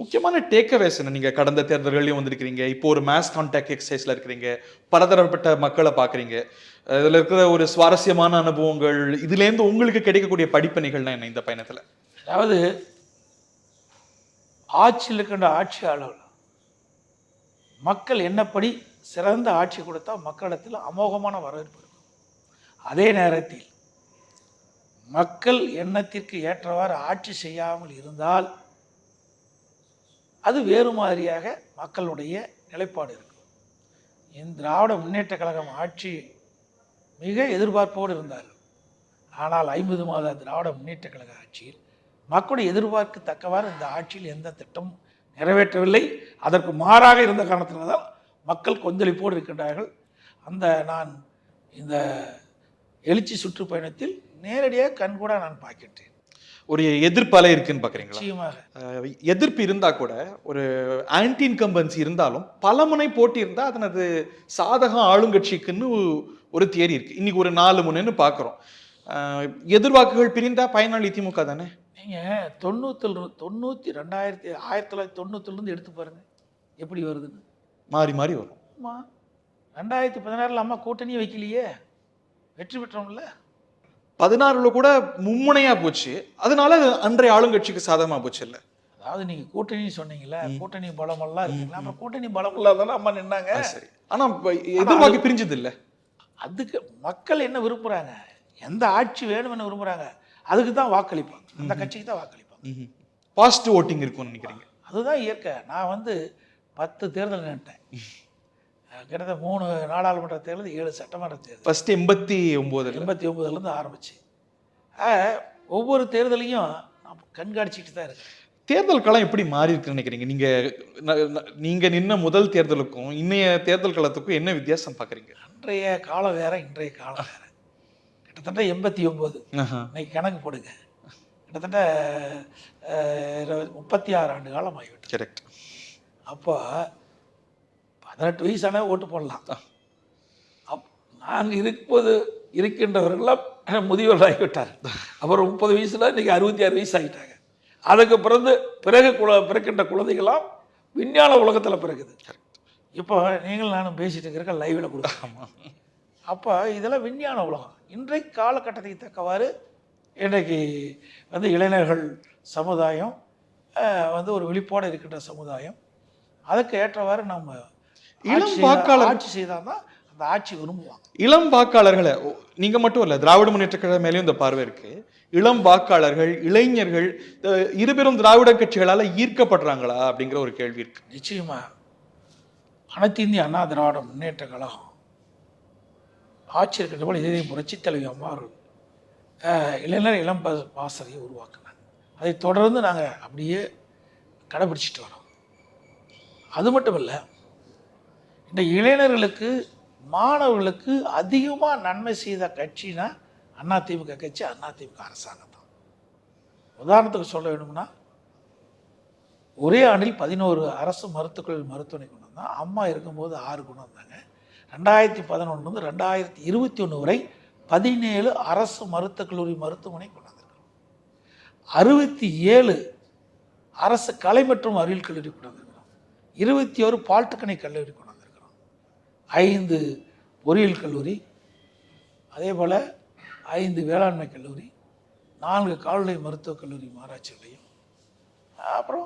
முக்கியமான டேக்அவேஸ் என்ன? நீங்க கடந்த தேர்தல்கள்லயும் வந்திருக்கிறீங்க. இப்போ ஒரு மாஸ் கான்டாக்ட் எக்ஸர்சைஸ்ல இருக்கிறீங்க. பலதரப்பட்ட மக்கள பார்க்குறீங்க. இதுல இருக்கிற ஒரு சுவாரஸ்யமான அனுபவங்கள், இதுலேருந்து உங்களுக்கு கிடைக்கக்கூடிய படிப்பினைகள்னா என்ன இந்த பயணத்துல? அதாவது ஆட்சியில் இருக்கின்ற ஆட்சியாளர் மக்கள் என்னப்படி சிறந்த ஆட்சி கொடுத்தா மக்களிடத்தில் அமோகமான வரவேற்பு இருக்கும். அதே நேரத்தில் மக்கள் எண்ணத்திற்கு ஏற்றவாறு ஆட்சி செய்யாமல் இருந்தால் அது வேறு மாதிரியாக மக்களுடைய நிலைப்பாடு இருக்கும். இந்த திராவிட முன்னேற்ற கழகம் ஆட்சி மிக எதிர்பார்ப்போடு இருந்தார். ஆனால் 50 மாத திராவிட முன்னேற்ற கழக ஆட்சியில் மக்களுடைய எதிர்பார்க்கு தக்கவாறு இந்த ஆட்சியில் எந்த திட்டமும் நிறைவேற்றவில்லை. அதற்கு மாறாக இருந்த காரணத்தினால்தான் மக்கள் கொந்தளிப்போடு இருக்கின்றார்கள். நான் இந்த எழுச்சி சுற்றுப்பயணத்தில் நேரடியாக கண்கூட நான் பார்க்கின்றேன். ஒரு எதிர்ப்பாலே இருக்குன்னு பாக்குறீங்களா? நிச்சயமாக எதிர்ப்பு இருந்தா கூட, ஒரு ஆன்டி இன்கம்பன்சி இருந்தாலும் பலமுனை போட்டி இருந்தா அதனது சாதகம் ஆளுங்கட்சிக்குன்னு ஒரு தியரி இருக்கு. இன்னைக்கு ஒரு 4 முனைன்னு பாக்குறோம். எதிர்வாக்குகள் பிரிந்தா பயனாளி திமுக தானே. நீங்க 1990 எடுத்து பாருங்க எப்படி வருதுன்னு. மாறி மாறி வரும். 2016 அம்மா கூட்டணியே வைக்கலையே, வெற்றி பெற்றோம்ல. 16 கூட மும்முனையா போச்சு. அதனால அன்றைய ஆளுங்கட்சிக்கு சாதகமா போச்சு இல்ல. அதாவது நீங்க கூட்டணி சொன்னீங்கல்ல, கூட்டணி பலமெல்லாம் இருக்குங்களா, அப்புறம் கூட்டணி பலம் இல்லாதானே அம்மா நின்னாங்க. சரி, ஆனா எதிர்வாக்கு பிரிஞ்சது இல்ல. அதுக்கு மக்கள் என்ன விரும்புறாங்க, எந்த ஆட்சி வேணும்னு விரும்புறாங்க, அதுக்கு தான் வாக்களிப்பாங்க, அந்த கட்சிக்கு தான் வாக்களிப்பாங்க. பாசிட்டிவ் ஓட்டிங் இருக்கும்னு நினைக்கிறீங்க? அதுதான் இயற்கை. நான் 10 தேர்தல் நின்ட்டேன். கிட்டத்தட்ட 3 நாடாளுமன்ற தேர்தல், 7 சட்டமன்ற தேர்தல். ஃபர்ஸ்ட் 89 ஆரம்பிச்சு ஒவ்வொரு தேர்தலையும் நான் கண்காணிச்சுட்டு தான் இருக்கேன். தேர்தல் களம் எப்படி மாறி இருக்குன்னு நினைக்கிறீங்க? நீங்க நின்ன முதல் தேர்தலுக்கும் இன்னைய தேர்தல் களத்துக்கும் என்ன வித்தியாசம் பாக்குறீங்க? அன்றைய காலம் வேற, இன்றைய காலம் வேற. கிட்டத்தட்ட 89 இன்னைக்கு கணக்கு போடுங்க, கிட்டத்தட்ட 36 ஆண்டு காலம் ஆகிவிட்டு. கரெக்ட். அப்போ 18 வயசான ஓட்டு போடலாம். நாங்கள் இருக்கின்றவர்களாம் முதியவர்களாகிவிட்டார். அப்புறம் 30 வயசுல இன்னைக்கு 66 வயசு ஆகிட்டாங்க. அதுக்கு பிறகு பிறக்கின்ற குழந்தைகளாம் விஞ்ஞான உலகத்தில் பிறகுது. இப்போ நீங்கள் நானும் பேசிட்டு இருக்கிற லைவில் கொடுக்காம. அப்போ இதெல்லாம் விஞ்ஞான உலகம். இன்றைக்கு காலகட்டத்துக்கு தக்கவாறு இன்றைக்கு இளைஞர்கள் சமுதாயம் ஒரு விழிப்போடு இருக்கின்ற சமுதாயம். அதுக்கு ஏற்றவாறு நம்ம இளம் வாக்காளர் ஆட்சி செய்தால்தான் அந்த ஆட்சி விரும்புவாங்க. இளம் வாக்காளர்களை நீங்க மட்டும் இல்ல, திராவிட முன்னேற்ற கழகம் மேலேயும் இந்த பார்வை இருக்கு. இளம் வாக்காளர்கள், இளைஞர்கள் இருபெரும் திராவிட கட்சிகளால ஈர்க்கப்படுறாங்களா அப்படிங்கிற ஒரு கேள்வி இருக்கு. நிச்சயமா அனைத்து இந்திய அண்ணா திராவிட முன்னேற்ற கழகம் ஆட்சி இருக்கின்ற போல இதே புரட்சி தலைவி அம்மா அவர்கள் இளைஞர் இளம் பாசறையை உருவாக்கினாங்க. அதை தொடர்ந்து நாங்கள் அப்படியே கடைபிடிச்சிட்டு வரோம். அது மட்டும் இல்லை, இந்த இளைஞர்களுக்கு மாணவர்களுக்கு அதிகமாக நன்மை செய்த கட்சினா அதிமுக கட்சி, அதிமுக அரசாங்கம் தான். உதாரணத்துக்கு சொல்ல வேணும்னா, ஒரே ஆண்டில் 11 அரசு மருத்துவமனை கொண்டு வந்தாங்க. அம்மா இருக்கும்போது 6 கொண்டு வந்தாங்க. 2011 2021 வரை 17 அரசு மருத்துவக் கல்லூரி மருத்துவமனை கொண்டு வந்திருக்கிறோம். 67 அரசு கலை மற்றும் அறிவியல் கல்லூரி கொண்டு வந்திருக்கிறோம். 21 பாலிடெக்னிக் கல்லூரி கொண்டு வந்திருக்கிறோம். 5 பொறியியல் கல்லூரி, அதே போல் 5 வேளாண்மை கல்லூரி, 4 கால்நடை மருத்துவக் கல்லூரி ஆராய்ச்சி நிலையம், அப்புறம்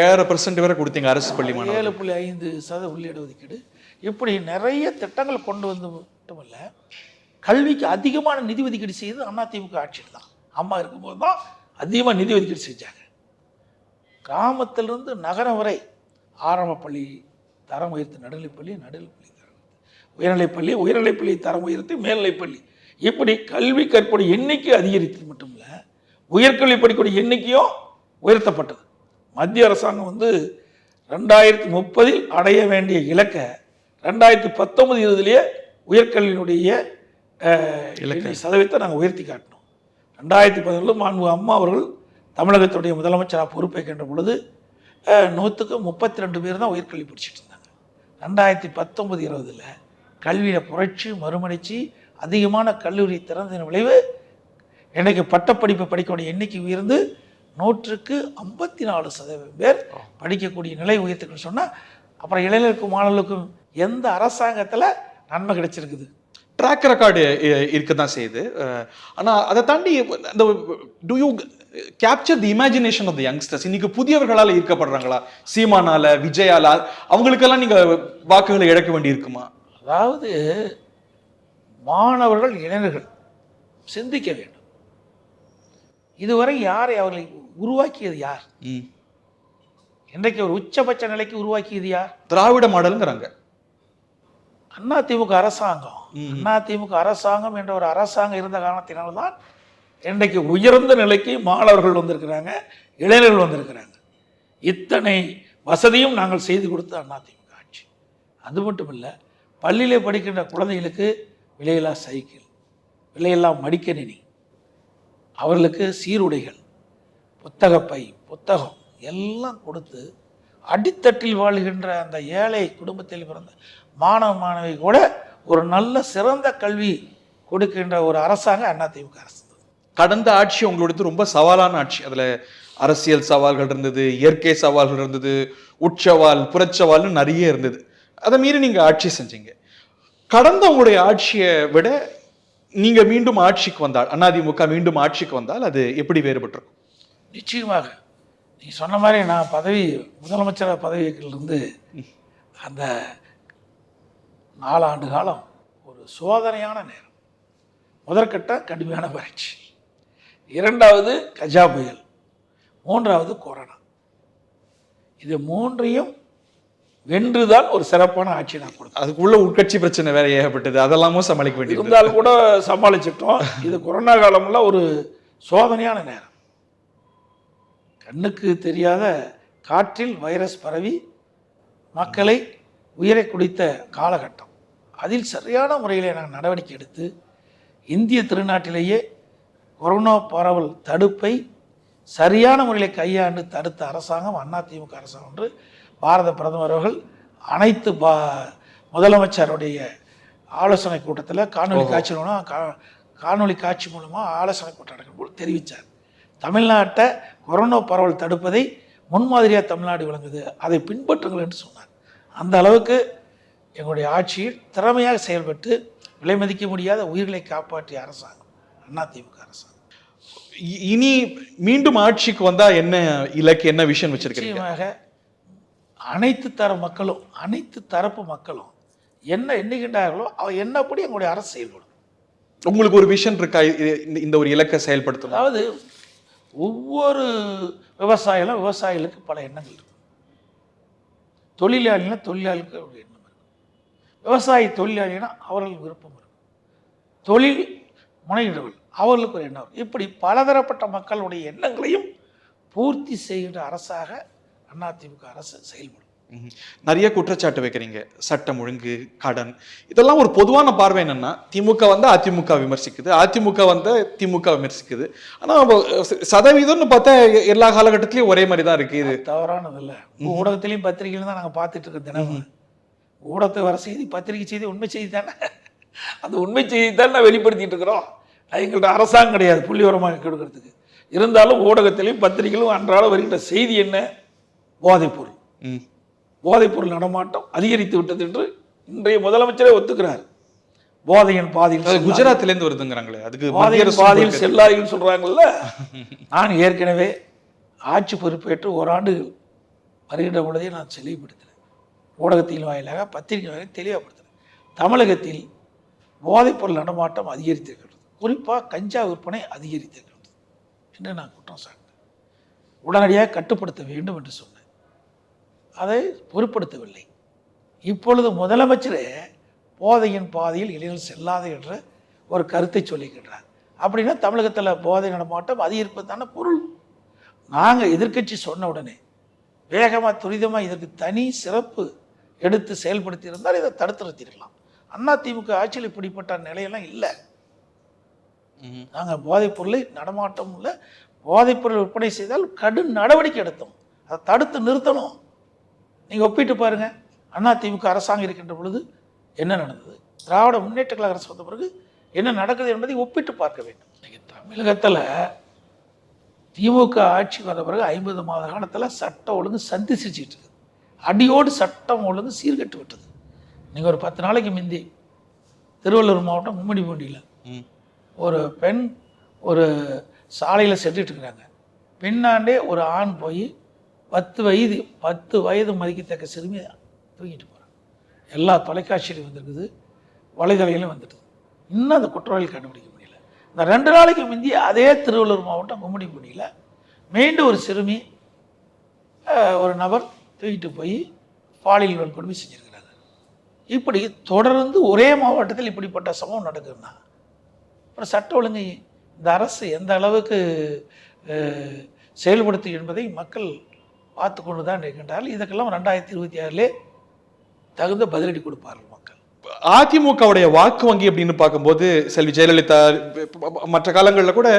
7% வரை கொடுத்தீங்க அரசு பள்ளி மாணவர்கள். 7.5% உள்ளீடு ஒதுக்கீடு. இப்படி நிறைய திட்டங்கள் கொண்டு வந்து மட்டுமல்ல, கல்விக்கு அதிகமான நிதி ஒதுக்கீடு செய்து அதிமுக ஆட்சியில் தான். அம்மா இருக்கும்போது தான் அதிகமாக நிதி ஒதுக்கீடு செஞ்சாங்க. கிராமத்திலிருந்து நகரம் வரை ஆரம்ப பள்ளி தரம் உயர்த்து, நடுநிலைப்பள்ளி தரம் உயர்நிலைப்பள்ளி, உயர்நிலைப்பள்ளி தரம் உயர்த்தி மேல்நிலைப்பள்ளி, இப்படி கல்வி கற்புடைய எண்ணிக்கை அதிகரித்தது மட்டும் இல்லை, உயர்கல்வி படிக்கூடிய எண்ணிக்கையும் உயர்த்தப்பட்டது. மத்திய அரசாங்கம் 2030 அடைய வேண்டிய இலக்கை 2019-20 உயர்கல்வியினுடைய சதவீதத்தை நாங்கள் உயர்த்தி காட்டினோம். 2017 மாண்பு அம்மா அவர்கள் தமிழகத்துடைய முதலமைச்சராக பொறுப்பேற்கின்ற பொழுது 100க்கு 32 பேர் தான் உயர்கல்வி படிச்சுட்டு இருந்தாங்க. 2019-20 கல்வியில் புரட்சி மறுமணிச்சு அதிகமான கல்லூரி திறந்த விளைவு, இன்றைக்கு பட்டப்படிப்பை படிக்கக்கூடிய எண்ணிக்கை உயர்ந்து 100க்கு 54% பேர் படிக்கக்கூடிய நிலை உயர்த்துக்குன்னு சொன்னால் அப்புறம் இளைஞருக்கும் மாணவர்களுக்கும் எந்த அரசாங்கத்தில் நன்மை கிடைச்சிருக்குது? ட்ராக் ரெக்கார்டு இருக்க தான் செய்யுது. ஆனால் அதை தாண்டி இந்த do you capture the imagination of the youngsters? இன்னைக்கு புதியவர்களால் ஈர்க்கப்படுறாங்களா? சீமானால, விஜயால, அவங்களுக்கெல்லாம் நீங்கள் வாக்குகளை இழக்க வேண்டி இருக்குமா? அதாவது மாணவர்கள் இளைஞர்கள் சிந்திக்க வேண்டும். இதுவரை யாரை அவர்களை உருவாக்கியது யார்? இன்றைக்கு ஒரு உச்சபட்ச நிலைக்கு உருவாக்கியது யார்? திராவிட மாடலுங்கிறாங்க. அதிமுக அரசாங்கம். அதிமுக அரசாங்கம் என்ற ஒரு அரசாங்கம் இருந்த காரணத்தினால்தான் இன்றைக்கு உயர்ந்த நிலைக்கு மாணவர்கள் வந்திருக்கிறாங்க, இளைஞர்கள் வந்திருக்கிறாங்க. இத்தனை வசதியும் நாங்கள் செய்து கொடுத்த அதிமுக ஆட்சி. அது மட்டும் இல்லை, பள்ளியிலே படிக்கின்ற குழந்தைகளுக்கு விலையில்லா சைக்கிள், விலையில்லா மடிக்கணினி, அவர்களுக்கு சீருடைகள், புத்தகப்பை, புத்தகம் எல்லாம் கொடுத்து அடித்தட்டில் வாழ்கின்ற அந்த ஏழை குடும்பத்தில் பிறந்த மாணவ மாணவி கூட ஒரு நல்ல சிறந்த கல்வி கொடுக்கின்ற ஒரு அரசாங்கம் அதிமுக அரசு. கடந்த ஆட்சி உங்களோடது ரொம்ப சவாலான ஆட்சி. அதுல அரசியல் சவால்கள் இருந்தது, இயற்கை சவால்கள் இருந்தது, உட்சவால், புறச்சவால்னு நிறைய இருந்தது. அதை மீறி நீங்க ஆட்சி செஞ்சீங்க. கடந்த உங்களுடைய ஆட்சியை விட நீங்க மீண்டும் ஆட்சிக்கு வந்தால், அதிமுக மீண்டும் ஆட்சிக்கு வந்தால் அது எப்படி வேறுபட்டிருக்கும்? நிச்சயமாக நீ சொன்ன மாதிரி நான் முதலமைச்சர் பதவியிலிருந்து அந்த 4 ஆண்டு காலம் ஒரு சோதனையான நேரம். முதற்கட்ட கடுமையான பயிற்சி, 2வது கஜா புயல், 3வது கொரோனா. இது 3ஐயும் வென்றுதான் ஒரு சிறப்பான ஆட்சி நான் கொடுத்தேன். அதுக்குள்ள உட்கட்சி பிரச்சனை வேற ஏகப்பட்டது, அதெல்லாமும் சமாளிக்க வேண்டியது இருந்தாலும் கூட சமாளிச்சிட்டோம். இது கொரோனா காலம்ல ஒரு சோதனையான நேரம். கண்ணுக்கு தெரியாத காற்றில் வைரஸ் பரவி மக்களை உயிரை குடித்த காலகட்டம். அதில் சரியான முறையில் நாங்கள் நடவடிக்கை எடுத்து இந்திய திருநாட்டிலேயே கொரோனா பரவல் தடுப்பை சரியான முறையில் கையாண்டு தடுத்த அரசாங்கம் அதிமுக அரசாங்கம் என்று பாரத பிரதமர் அவர்கள் அனைத்து முதலமைச்சருடைய ஆலோசனை கூட்டத்தில் காணொலி காட்சி மூலமாக ஆலோசனை கூட்டம் நடக்கும் போது தெரிவித்தார். தமிழ்நாட்டை கொரோனா பரவல் தடுப்பதை முன்மாதிரியாக தமிழ்நாடு விளங்குது, அதை பின்பற்றுங்கள் என்று சொன்னார். அந்த அளவுக்கு எங்களுடைய ஆட்சியில் திறமையாக செயல்பட்டு விலை மதிக்க முடியாத உயிர்களை காப்பாற்றிய அரசாங்கம் அதிமுக அரசாங்கம். இனி மீண்டும் ஆட்சிக்கு வந்தா என்ன இலக்கு, என்ன விஷயம் வச்சிருக்கீங்க? நிச்சயமாக அனைத்து தரப்பு மக்களும் என்ன எண்ணுகின்றார்களோ என்னப்படி எங்களுடைய அரசு செயல்படும். உங்களுக்கு ஒரு விஷன் இருக்கா இந்த ஒரு இலக்கை செயல்படுத்தணும்? அதாவது ஒவ்வொரு விவசாயிகளுக்கு பல எண்ணங்கள் இருக்கும். தொழிலாளிகளுக்கு ஒரு எண்ணம் இருக்கும். தொழிலாளினா அவர்களுக்கு விருப்பம் இருக்கும். தொழில் முனைகிறவர்கள் அவர்களுக்கு ஒரு எண்ணம் இருக்கும். இப்படி பலதரப்பட்ட மக்களுடைய எண்ணங்களையும் பூர்த்தி செய்கின்ற அரசாக அதிமுக அரசு செயல்படும். நிறைய குற்றச்சாட்டு வைக்கிறீங்க, சட்டம் ஒழுங்கு, கடன், இதெல்லாம் ஒரு பொதுவான பார்வை என்னன்னா, திமுக வந்து அதிமுக விமர்சிக்குது, அதிமுக வந்து திமுக விமர்சிக்குது. ஆனா சதவீதம்னு பார்த்தா எல்லா காலகட்டத்திலயும் ஒரே மாதிரி தான் இருக்கு. இது தவறானது இல்லை. ஊடகத்திலையும் பத்திரிகையிலும் தான் நாங்கள் பார்த்துட்டு இருக்கோம் தினமும். ஊடகத்தை வர செய்தி, பத்திரிகை செய்தி உண்மை செய்தி தானே. அந்த உண்மை செய்தி தான் நான் வெளிப்படுத்திட்டு இருக்கிறோம். எங்கள்கிட்ட அரசாங்கம் கிடையாது புள்ளி உரமாக கொடுக்கறதுக்கு. இருந்தாலும் ஊடகத்திலையும் பத்திரிகையிலும் அன்றாட வருகின்ற செய்தி என்ன? போதைப்பொருள் நடமாட்டம் அதிகரித்து விட்டது என்று இன்றைய முதலமைச்சரே ஒத்துக்கிறார். போதையின் பாதையில் குஜராத்திலேருந்து வருதுங்கிறாங்களே, அதுக்கு பாதையில் செல்லார்கள் சொல்றாங்கல்ல. நான் ஏற்கனவே ஆட்சி பொறுப்பேற்று ஓராண்டு வருகின்ற பொழுதே நான் தெளிவுபடுத்தினேன். ஊடகத்தின் வாயிலாக, பத்திரிகை வாயிலாக தெளிவுபடுத்தினேன். தமிழகத்தில் போதைப்பொருள் நடமாட்டம் அதிகரித்திருக்கிறது, குறிப்பாக கஞ்சா விற்பனை அதிகரித்திருக்கிறது என்று நான் குற்றம் சாட்டினேன். உடனடியாக கட்டுப்படுத்த வேண்டும் என்று சொன்னேன். அதை பொருட்படுத்தவில்லை. இப்பொழுது முதலமைச்சரே போதையின் பாதையில் இளைஞர்கள் செல்லாது என்ற ஒரு கருத்தை சொல்லிக்கின்றார். அப்படின்னா தமிழகத்தில் போதை நடமாட்டம் அதிகரிப்பது தானே பொருள். நாங்கள் எதிர்க்கட்சி சொன்ன உடனே வேகமாக துரிதமாக இதற்கு தனி சிறப்பு எடுத்து செயல்படுத்தி இருந்தால் இதை தடுத்து நிறுத்திருக்கலாம். அதிமுக ஆட்சியில் இப்படிப்பட்ட நிலையெல்லாம் இல்லை. நாங்கள் போதைப் பொருளை நடமாட்டம் இல்லை, போதைப்பொருள் விற்பனை செய்தால் கடும் நடவடிக்கை எடுத்தோம். அதை தடுத்து நிறுத்தணும். நீங்கள் ஒப்பிட்டு பாருங்கள், அதிமுக அரசாங்கம் இருக்கின்ற பொழுது என்ன நடந்தது, திராவிட முன்னேற்ற கழக அரசு வந்த பிறகு என்ன நடக்குது என்பதை ஒப்பிட்டு பார்க்க வேண்டும். தமிழகத்தில் திமுக ஆட்சிக்கு வந்த பிறகு 50 மாத காலத்தில் சட்ட ஒழுங்கு சந்திச்சிட்டு இருக்குது. அடியோடு சட்டம் ஒழுங்கு சீர்கட்டு விட்டது. நீங்கள் ஒரு 10 நாளைக்கு முந்தி திருவள்ளூர் மாவட்டம் கும்மிடிப்பூண்டியில் ஒரு பெண் ஒரு சாலையில் சென்றுட்டு இருக்கிறாங்க. பின்னாண்டே ஒரு ஆண் போய் 10 வயது மதிக்கத்தக்க சிறுமி தூங்கிட்டு போகிறாங்க. எல்லா தொலைக்காட்சியிலையும் வந்திருக்குது, வலைதளையிலும் வந்துடுது. இன்னும் அந்த குற்றவாளிகள் கண்டுபிடிக்க முடியல. இந்த 2 நாளைக்கு முந்தி அதே திருவள்ளூர் மாவட்டம் கும்மிடிப்பூண்டியில் மீண்டும் ஒரு சிறுமி ஒரு நபர் தூக்கிட்டு போய் பாலியல் வன்கொடுமை செஞ்சுருக்கிறாங்க. இப்படி தொடர்ந்து ஒரே மாவட்டத்தில் இப்படிப்பட்ட சம்பவம் நடக்குதுன்னா அப்புறம் சட்ட ஒழுங்கை இந்த அரசு எந்த அளவுக்கு செயல்படுத்து என்பதை மக்கள் பார்த்து கொண்டு தான் இருக்கின்றார்கள். இதுக்கெல்லாம் 2026 தகுந்த பதிலடி கொடுப்பார்கள் மக்கள். அதிமுகவுடைய வாக்கு வங்கி அப்படின்னு பார்க்கும்போது செல்வி ஜெயலலிதா மற்ற காலங்களில் கூட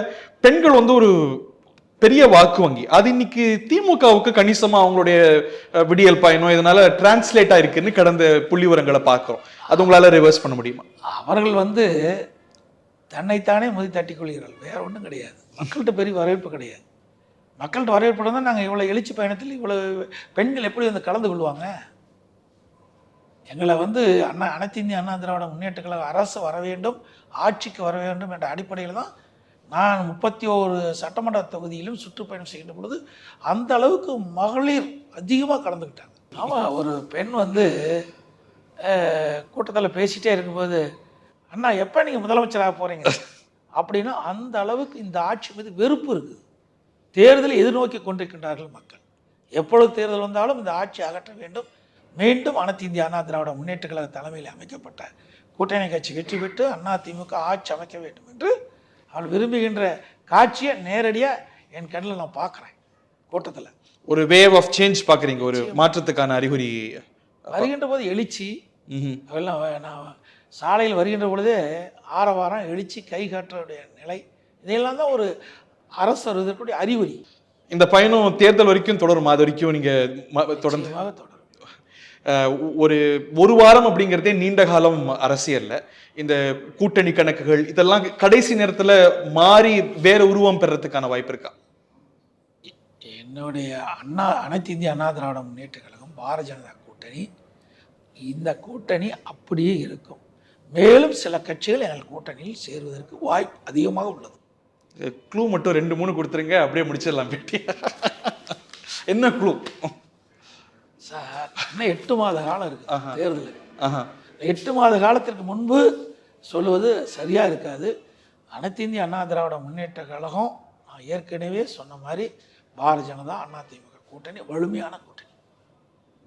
பெண்கள் வந்து ஒரு பெரிய வாக்கு வங்கி. அது இன்னைக்கு திமுகவுக்கு கணிசமா அவங்களுடைய விடியல் பயணம் இதனால டிரான்ஸ்லேட் ஆயிருக்குன்னு கடந்த புள்ளிவரங்களை பார்க்கிறோம். அது உங்களால ரிவர்ஸ் பண்ண முடியுமா? அவர்கள் வந்து தன்னைத்தானே முதி தட்டிக் கொள்கிறார்கள், வேற ஒன்றும் கிடையாது. மக்கள்கிட்ட பெரிய வரவேற்பு கிடையாது. மக்கள்கிட்ட வரவேற்பு தான் நாங்கள் இவ்வளோ எழுச்சி பயணத்தில் இவ்வளோ பெண்கள் எப்படி வந்து கலந்து கொள்வாங்க? எங்களை வந்து அனைத்து இந்திய அண்ணா திராவிட முன்னேற்ற கழக அரசு வர வேண்டும், ஆட்சிக்கு வர வேண்டும் என்ற அடிப்படையில் தான் நான் 31 சட்டமன்ற தொகுதியிலும் சுற்றுப்பயணம் செய்கின்ற பொழுது அந்த அளவுக்கு மகளிர் அதிகமாக கலந்துக்கிட்டாங்க. ஆமாம், ஒரு பெண் வந்து கூட்டத்தில் பேசிகிட்டே இருக்கும்போது, அண்ணா எப்போ நீங்கள் முதலமைச்சராக போகிறீங்க அப்படின்னா அந்த அளவுக்கு இந்த ஆட்சி மீது வெறுப்பு இருக்குது. தேர்தலை எதிர்நோக்கி கொண்டிருக்கின்றார்கள் மக்கள். எப்பொழுது தேர்தல் வந்தாலும் இந்த ஆட்சி அகற்ற வேண்டும், மீண்டும் அனைத்து இந்திய அண்ணா திராவிட முன்னேற்ற கழக தலைமையில் அமைக்கப்பட்ட கூட்டணி கட்சி வெற்றி பெற்று அதிமுக ஆட்சி அமைக்க வேண்டும் என்று அவள் விரும்புகின்ற காட்சியை நேரடியாக என் கண்ணில் நான் பார்க்குறேன். கூட்டத்தில் ஒரு வேவ் ஆஃப் சேஞ்ச் பார்க்குறீங்க, ஒரு மாற்றத்துக்கான அறிகுறி வருகின்ற போது எழுச்சி. அதெல்லாம் நான் சாலையில் வருகின்ற பொழுதே ஆரவாரம், எழுச்சி, கை காட்டுறவுடைய நிலை, இதையெல்லாம் தான் ஒரு அரசு வருவதற்குரிய அறிகுறி. இந்த பயணம் தேர்தல் வரைக்கும் தொடரும். அது வரைக்கும் நீங்க தொடர்ந்து தொடரும். ஒரு வாரம் அப்படிங்கிறதே நீண்ட காலம் அரசியல்ல. இந்த கூட்டணி கணக்குகள் இதெல்லாம் கடைசி நேரத்துல மாறி வேற உருவம் பெறறதுக்கான வாய்ப்பு இருக்கா? என்னுடைய அனைத்து இந்திய அண்ணா திராவிட முன்னேற்ற கழகம், பாரதிய ஜனதா கூட்டணி, இந்த கூட்டணி அப்படியே இருக்கும். மேலும் சில கட்சிகள் எங்கள் கூட்டணியில் சேருவதற்கு வாய்ப்பு அதிகமாக உள்ளது. க்ளூ மட்டும் 2-3 கொடுத்துருங்க, அப்படியே முடிச்சிடலாம் பேட்டி. என்ன க்ளூ சார்? இன்னும் 8 மாத காலம் இருக்கு தேர்தலுக்கு. 8 மாத காலத்திற்கு முன்பு சொல்லுவது சரியா இருக்காது. அனைத்து இந்திய அண்ணா திராவிட முன்னேற்ற கழகம், நான் ஏற்கனவே சொன்ன மாதிரி பாரதிய ஜனதா அதிமுக கூட்டணி வலிமையான கூட்டணி.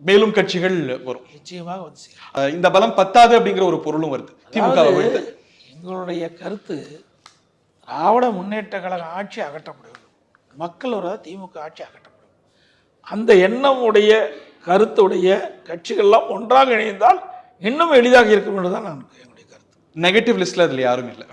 மேலும் கட்சிகள் வரும், நிச்சயமாக வந்து இந்த பலம் பத்தாது அப்படிங்கிற ஒரு பொருளும் வருது திமுக. எங்களுடைய கருத்து, திராவிட முன்னேற்ற கழக ஆட்சி அகற்றப்படும், மக்கள் வர திமுக ஆட்சி அகற்றப்படும். அந்த எண்ணம் உடைய கருத்துடைய கட்சிகள்லாம் ஒன்றாக இணைந்தால் இன்னும் எளிதாக இருக்கும் என்றுதான் நான் என்னுடைய கருத்து. நெகட்டிவ் லிஸ்ட்ல அதுல யாரும் இல்லை.